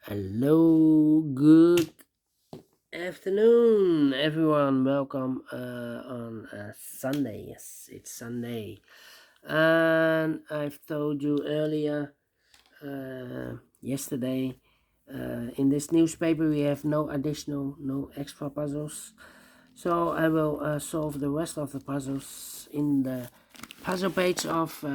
Hello, good afternoon, everyone. Welcome on Sunday. Yes, it's Sunday, and I've told you earlier, yesterday, in this newspaper we have no extra puzzles. So I will solve the rest of the puzzles in the puzzle page of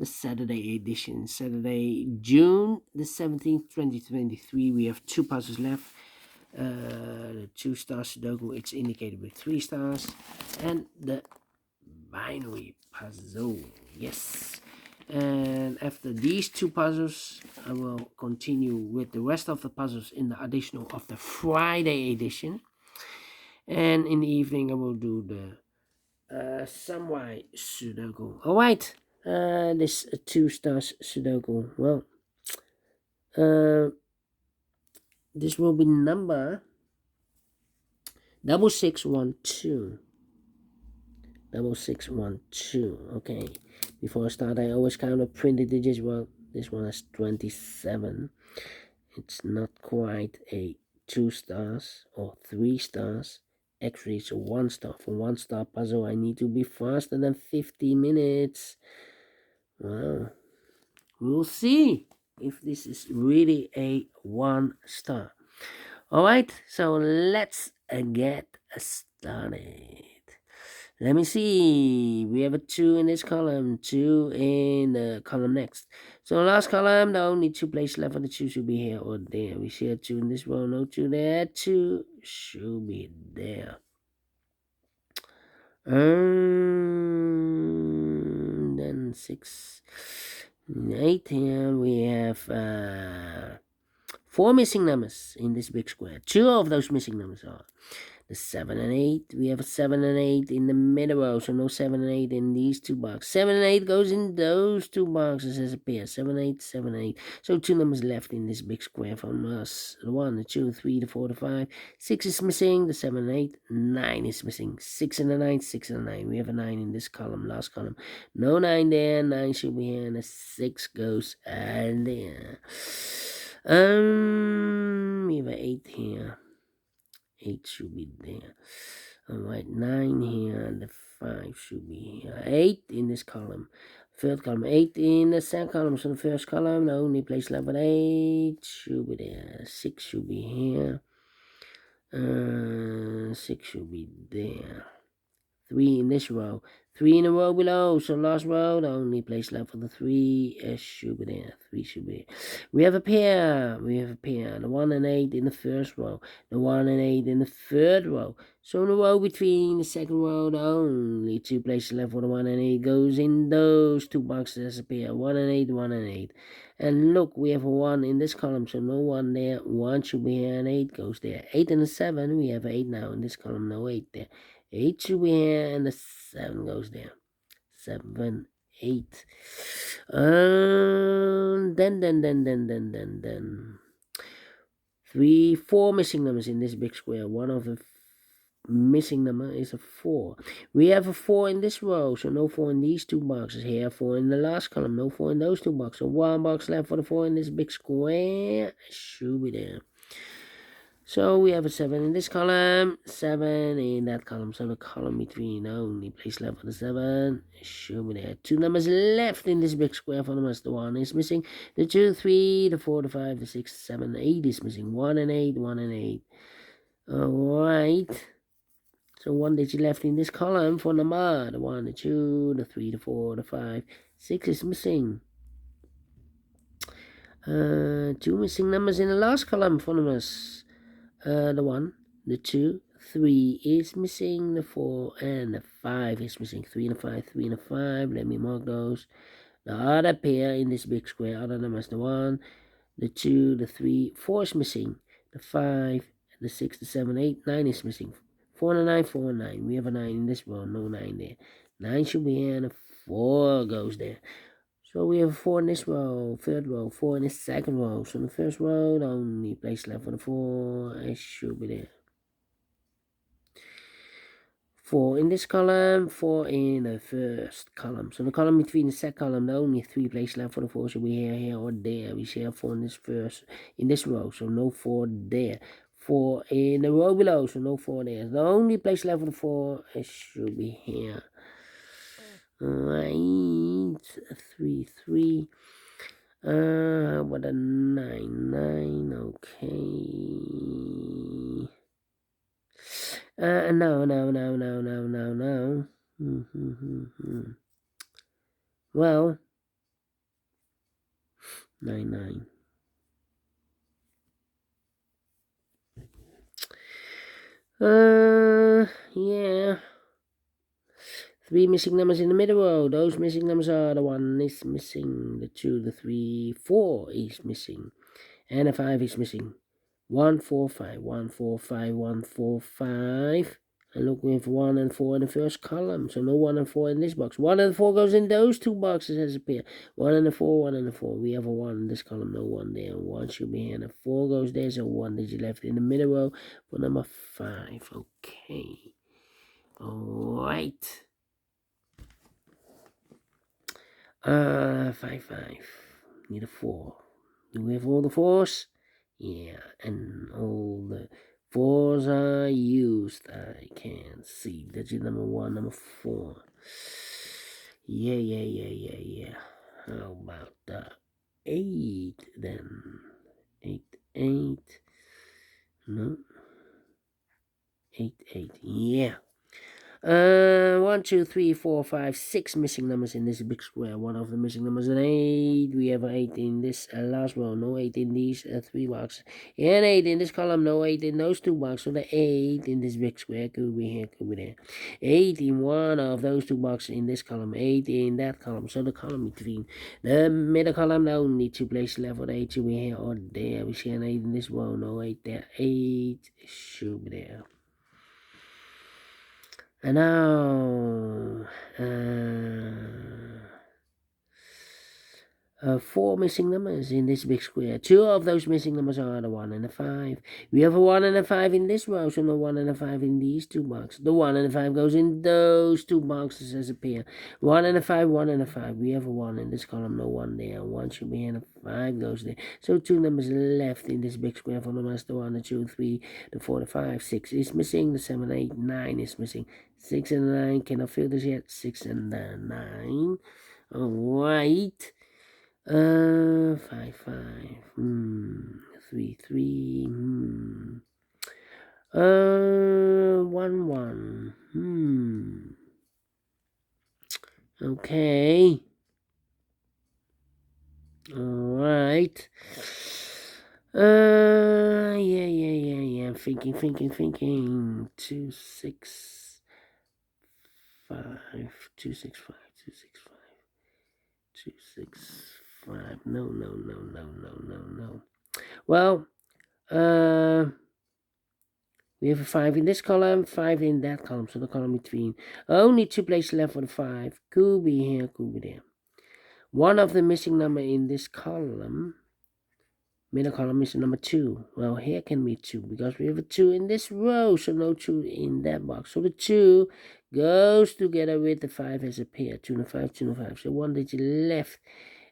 the Saturday edition. Saturday, June the 17th, 2023. We have two puzzles left. The Two Stars Sudoku, it's indicated with 3 stars. And the binary puzzle. Yes. And after these two puzzles, I will continue with the rest of the puzzles in the additional of the Friday edition. And in the evening, I will do the Samwise Sudoku. Alright, this Two Stars Sudoku. Well, this will be number 6612. 6612. Okay, before I start, I always count up printed digits. Well, this one has 27. It's not quite a 2 stars or 3 stars. Actually, it's a 1 star. For 1 star puzzle, I need to be faster than 50 minutes. Wow. We'll see if this is really a 1 star. Alright, so let's get started. Let me see. We have a 2 in this column, 2 in the column next. So last column, the only 2 places left for the 2 should be here or there. We see a 2 in this row, no 2 there. 2 should be there. Then 6, 8 here. We have 4 missing numbers in this big square. 2 of those missing numbers are the 7 and 8. We have a 7 and 8 in the middle row, so no 7 and 8 in these 2 boxes. 7 and 8 goes in those 2 boxes as a pair. 7, 8, 7, 8. So 2 numbers left in this big square from us. The 1, the 2, 3, the 4, the 5. 6 is missing, the 7 and 8. 9 is missing. 6 and the 9, 6 and the 9. We have a 9 in this column, last column. No 9 there, 9 should be here, and a 6 goes there. We have an 8 here. 8 should be there. Alright, 9 here, and the 5 should be here. 8 in this column. Third column, 8 in the second column. So the first column, the only place left with 8 should be there. 6 should be here. 6 should be there. 3 in this row. 3 in the row below. So last row, the only place left for the 3 should be there. 3 should be. We have a pair. The 1 and 8 in the first row. The 1 and 8 in the third row. So in the row between the second row, the only 2 places left for the 1 and 8 goes in those 2 boxes as a pair. 1 and 8, 1 and 8. And look, we have a 1 in this column, so no 1 there. 1 should be here and 8 goes there. 8 and a 7, we have 8 now in this column, no 8 there. 8 should be here, and the 7 goes there. 7, 8. Then. 3, 4 missing numbers in this big square. One of the missing number is a 4. We have a 4 in this row, so no 4 in these 2 boxes. Here, 4 in the last column, no 4 in those 2 boxes. So 1 box left for the 4 in this big square. Should be there. So we have a 7 in this column, 7 in that column. So the column between the only place left for the 7 should be there. 2 numbers left in this big square for us. The 1 is missing. The 2, 3, the 4, the 5, the 6, 7, 8 is missing. 1 and 8, 1 and 8. Alright. So 1 digit left in this column for number. The 1, the 2, the 3, the 4, the 5. 6 is missing. 2 missing numbers in the last column for numbers. The 1, the 2, 3 is missing, the 4 and the 5 is missing. 3 and a 5, 3 and a 5. Let me mark those. The other pair in this big square, other numbers, the 1, the 2, the 3, 4 is missing. The 5, the 6, the 7, 8, 9 is missing. 4 and a 9, 4 and 9. We have a 9 in this row, no 9 there. 9 should be here, and a 4 goes there. So we have 4 in this row, third row, 4 in the second row. So in the first row, the only place left for the 4 should be there. 4 in this column, 4 in the first column. So the column between the second column, the only 3 places left for the 4 should be here, or there. We see 4 in this row, so no 4 there. 4 in the row below, so no 4 there. The only place left for the 4 should be here. Right, 3, 3. What a 9, 9, okay. No. Well, 9, 9. Yeah. 3 missing numbers in the middle row. Those missing numbers are the 1 is missing, the 2, the 3, 4 is missing, and the 5 is missing. 1, 4, 5, 1, 4, 5, 1, 4, 5. And look, we have 1 and 4 in the first column, so no 1 and 4 in this box. 1 and 4 goes in those 2 boxes as a pair. 1 and a 4, 1 and a 4. We have a 1 in this column, no 1 there. 1 should be here, and a 4 goes there, so 1 digit left in the middle row for number 5. Okay. Alright. 5, 5. Need a 4. Do we have all the 4s? Yeah, and all the 4s are used. I can see digit number 1, number 4. Yeah. How about the 8 then? 8. No. 8. Yeah. 1, 2, 3, 4, 5, 6 missing numbers in this big square. One of the missing numbers is an 8. We have an 8 in this last row. No 8 in these 3 boxes. And 8 in this column. No 8 in those 2 boxes. So the 8 in this big square could be here, could be there. 8 in one of those 2 boxes in this column. 8 in that column. So the column between the middle column, the only 2 places left for the 8 should be here or there. We see an 8 in this row. No 8 there. 8 should be there. And now, 4 missing numbers in this big square. 2 of those missing numbers are the 1 and the 5. We have a 1 and a 5 in this row, so no 1 and a 5 in these 2 boxes. The 1 and the 5 goes in those 2 boxes as a pair. 1 and a 5, 1 and a 5. We have a 1 in this column, no 1 there. 1 should be in, a 5 goes there. So 2 numbers left in this big square for numbers. The 1, the 2, 3, the 4, the 5. 6 is missing. The 7, 8, 9 is missing. 6 and 9 cannot fill this yet. 6 and 9. Alright. 5, 5. 3, 3. 1, 1. Okay. Alright. Yeah. I'm thinking. 2, 6, 5. 2, 6, 5. 2, 6, 5. 2, 6, 5. No. Well, we have a 5 in this column, 5 in that column, so the column between. Only 2 places left for the 5. Could be here, could be there. One of the missing number in this column, middle column, is number 2. Well, here can be 2 because we have a 2 in this row, so no 2 in that box. So the 2 goes together with the 5 as a pair. 2 and 5, 2 and 5. So 1 digit left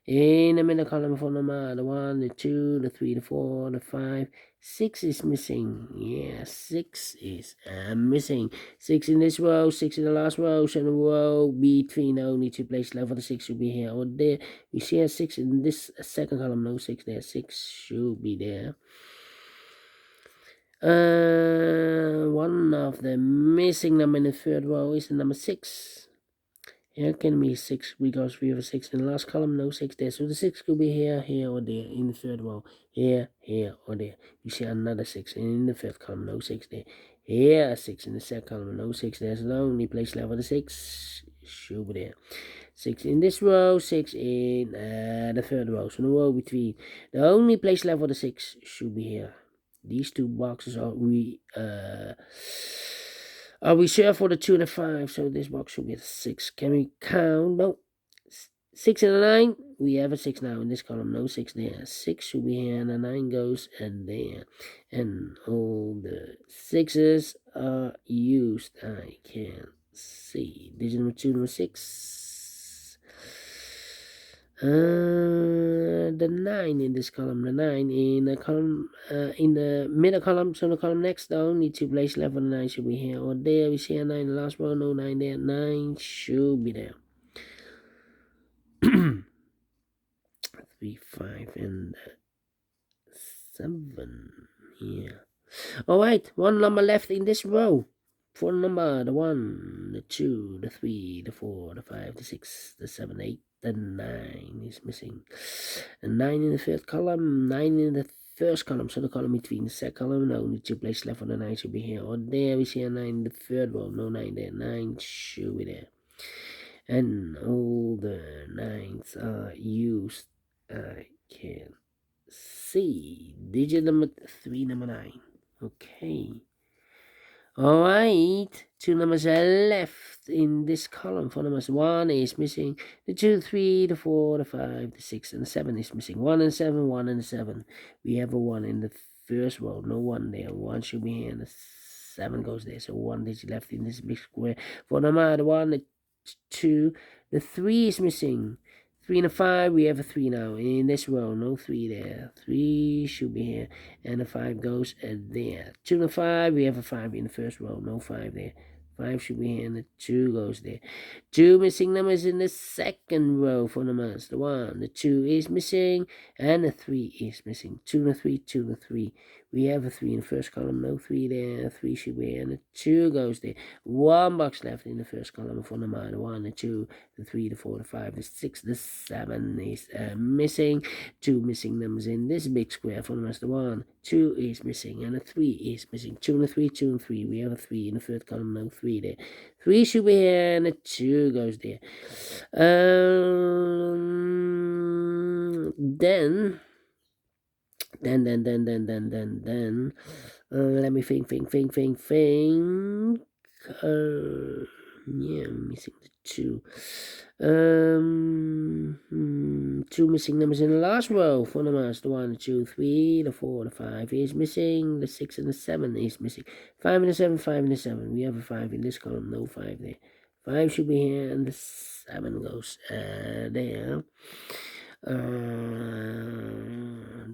in the middle column for number the 1, the 2, the 3, the 4, the 5. 6 is missing. Yeah, 6 is missing. 6 in this row, 6 in the last row. So the row between the only 2 places left for the 6 should be here or there. We see a 6 in this second column. No 6 there. 6 should be there. One of the missing number in the third row is the number 6. Here can be 6 because we have a 6 in the last column, no 6 there. So the 6 could be here, or there in the third row. Here, or there. You see another 6 in the fifth column, no 6 there. Here, a 6 in the second column, no 6 there. So the only place left for the 6 should be there. 6 in this row, 6 in the third row. So the row between. The only place left for the 6 should be here. These 2 boxes are reserved for the 2 and the 5, so this box should be a 6. Can we count? No. 6 and a 9. we have a 6 now in this column, no 6 there. 6 should be here, and a 9 goes and there. And all the 6s are used. I can see. Digit number 2, number 6. The 9 in this column, the 9 in the column, in the middle column, so the column next down, need to place left on the 9 should be here or there. We see a 9 in the last row, no 9 there, 9 should be there. 3, 5, and 7. Yeah. Alright, one number left in this row. For number, the 1, the 2, the 3, the 4, the 5, the 6, the 7, 8, the 9 is missing. And 9 in the third column, 9 in the first column, so the column between the second column, no, only 2 places left on the 9 should be here or there. We see a 9 in the third row, no 9 there, 9 should be there. And all the 9s are used. I can see. Digit number 3, number 9. Okay. Alright. 2 numbers are left in this column. 4 numbers. 1 is missing. The 2, 3, the 4, the 5, the 6, and the 7 is missing. 1 and 7, 1 and 7. We have a 1 in the first row. No 1 there. 1 should be here, and the 7 goes there. So 1 digit left in this big square. 4 number. The 1, the 2, the 3 is missing. 3 and a 5, we have a 3 now in this row, no 3 there. 3 should be here, and the 5 goes there. 2 and a 5, we have a 5 in the first row, no 5 there. 5 should be here, and the 2 goes there. 2 missing numbers in the second row for numbers. The 1, the 2 is missing, and the 3 is missing. 2 and a 3, 2 and a 3. We have a 3 in the first column, no 3 there. 3 should be here, and the 2 goes there. 1 box left in the first column for number. The 1, the 2, the 3, the 4, the 5, the 6, the 7 is missing. 2 missing numbers in this big square for numbers. The 1, 2 is missing, and the 3 is missing. 2 and a 3, 2 and 3. We have a 3 in the third column, no 3 there. 3 should be here, and the 2 goes there. Then let me think. Yeah, I'm missing the 2. 2 missing numbers in the last row for numbers. The 1, the 2, 3, the 4, the 5 is missing. The 6 and the 7 is missing. 5 and the 7, 5 and the 7. We have a 5 in this column, no 5 there. 5 should be here, and the 7 goes there.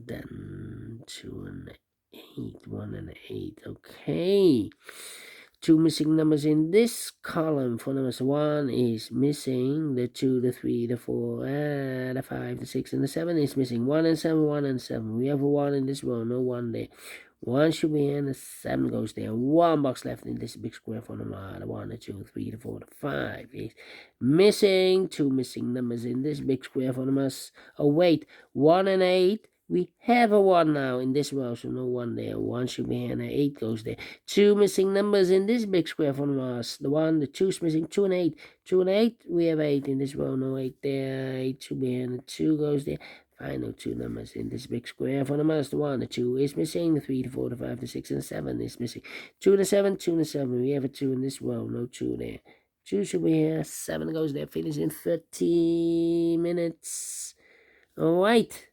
Then 2 and 8, 1 and 8. Okay. 2 missing numbers in this column for numbers. 1 is missing. The 2, the 3, the 4, the 5, the 6, and the 7 is missing. 1 and 7, 1 and 7. We have a 1 in this row, no 1 there. 1 should be here, and the 7 goes there. 1 box left in this big square for number. The 1, the 2, the 3, the 4, the 5 is missing. 2 missing numbers in this big square for numbers. Oh, wait. 1 and 8. We have a 1 now in this row, so no 1 there. 1 should be here, and the 8 goes there. 2 missing numbers in this big square for numbers. The 1, the 2 is missing. 2 and 8. 2 and 8. We have 8 in this row, no 8 there. 8 should be here, and the 2 goes there. Final 2 numbers in this big square for numbers. The 1, the 2 is missing. The 3, the 4, the 5, the 6, and the 7 is missing. 2 and the 7, 2 and the 7. We have a 2 in this row, no 2 there. 2 should be here. 7 goes there. Finish in 30 minutes. Alright.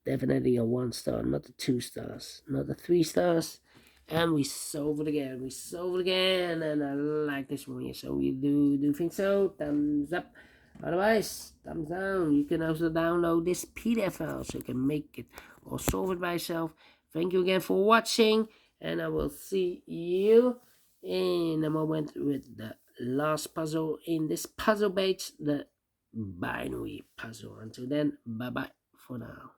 Definitely a 1 star, not the 2 stars, not the 3 stars. And we solve it again. And I like this one here. So we do think so. Thumbs up. Otherwise, thumbs down. You can also download this PDF file so you can make it or solve it by yourself. Thank you again for watching, and I will see you in a moment with the last puzzle in this puzzle page, the binary puzzle. Until then, bye bye for now.